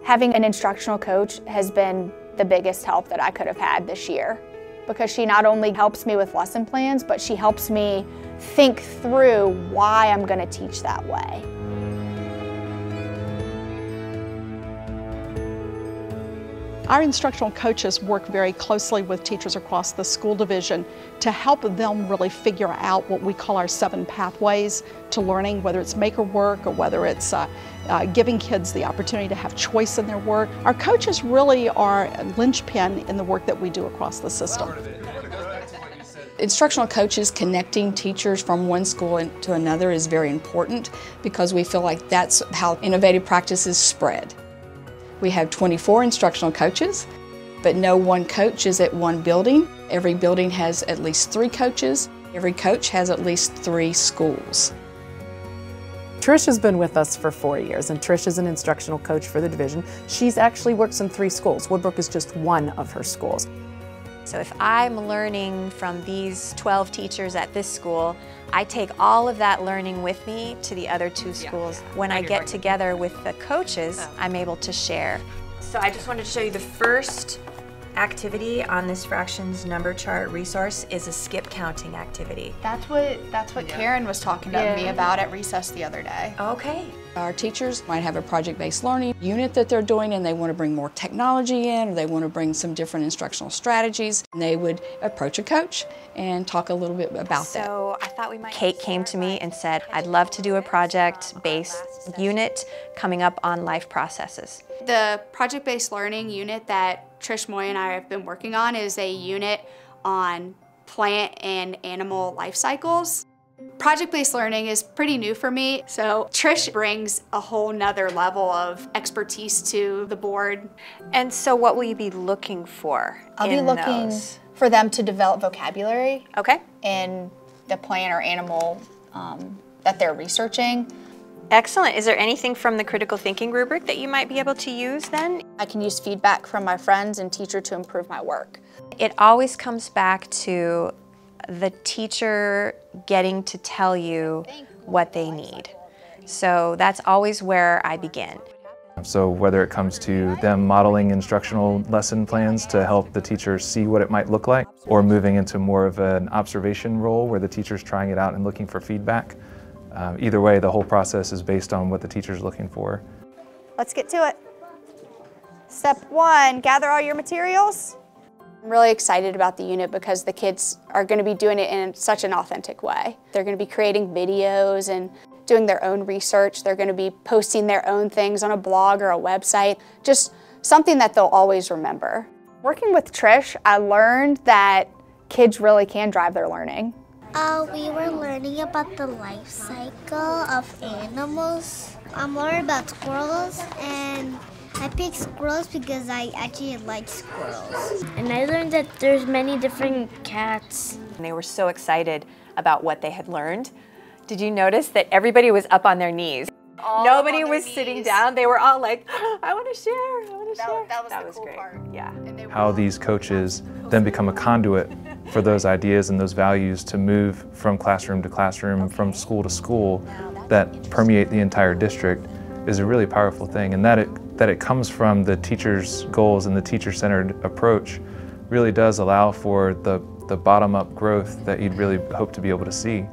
Having an instructional coach has been the biggest help that I could have had this year, because she not only helps me with lesson plans, but she helps me think through why I'm going to teach that way. Our instructional coaches work very closely with teachers across the school division to help them really figure out what we call our 7 pathways to learning, whether it's maker work or whether it's giving kids the opportunity to have choice in their work. Our coaches really are a linchpin in the work that we do across the system. Instructional coaches connecting teachers from one school to another is very important, because we feel like that's how innovative practices spread. We have 24 instructional coaches, but no one coach is at one building. Every building has at least 3 coaches. Every coach has at least 3 schools. Trish has been with us for 4 years, and Trish is an instructional coach for the division. She's actually works in 3 schools. Woodbrook is just one of her schools. So if I'm learning from these 12 teachers at this school, I take all of that learning with me to the other 2 schools. When I get together with the coaches, I'm able to share. So I just wanted to show you the first activity on this fractions number chart resource is a skip counting activity. That's what Karen was talking to me about at recess the other day. Okay. Our teachers might have a project-based learning unit that they're doing, and they want to bring more technology in, or they want to bring some different instructional strategies. And they would approach a coach and talk a little bit about that. So I thought we might. Kate came to me and said, I'd love to do a project-based unit coming up on life processes. The project-based learning unit that Trish Moy and I have been working on is a unit on plant and animal life cycles. Project-based learning is pretty new for me, so Trish brings a whole nother level of expertise to the board. And so what will you be looking for? I'll be looking for them to develop vocabulary in the plant or animal that they're researching. Excellent. Is there anything from the critical thinking rubric that you might be able to use then? I can use feedback from my friends and teacher to improve my work. It always comes back to the teacher getting to tell you what they need. So that's always where I begin. So whether it comes to them modeling instructional lesson plans to help the teacher see what it might look like, or moving into more of an observation role where the teacher's trying it out and looking for feedback. Either way, the whole process is based on what the teacher's looking for. Let's get to it. Step 1, gather all your materials. I'm really excited about the unit because the kids are going to be doing it in such an authentic way. They're going to be creating videos and doing their own research. They're going to be posting their own things on a blog or a website, just something that they'll always remember. Working with Trish, I learned that kids really can drive their learning. We were learning about the life cycle of animals. I'm learning about squirrels, and I picked squirrels because I actually like squirrels. And I learned that there's many different cats. And they were so excited about what they had learned. Did you notice that everybody was up on their knees? Nobody was sitting down. They were all like, I want to share, I want to share. That was the cool part. Yeah. How these coaches then become a conduit for those ideas and those values to move from classroom to classroom, from school to school, that permeate the entire district is a really powerful thing. And that it comes from the teacher's goals and the teacher-centered approach really does allow for the bottom-up growth that you'd really hope to be able to see.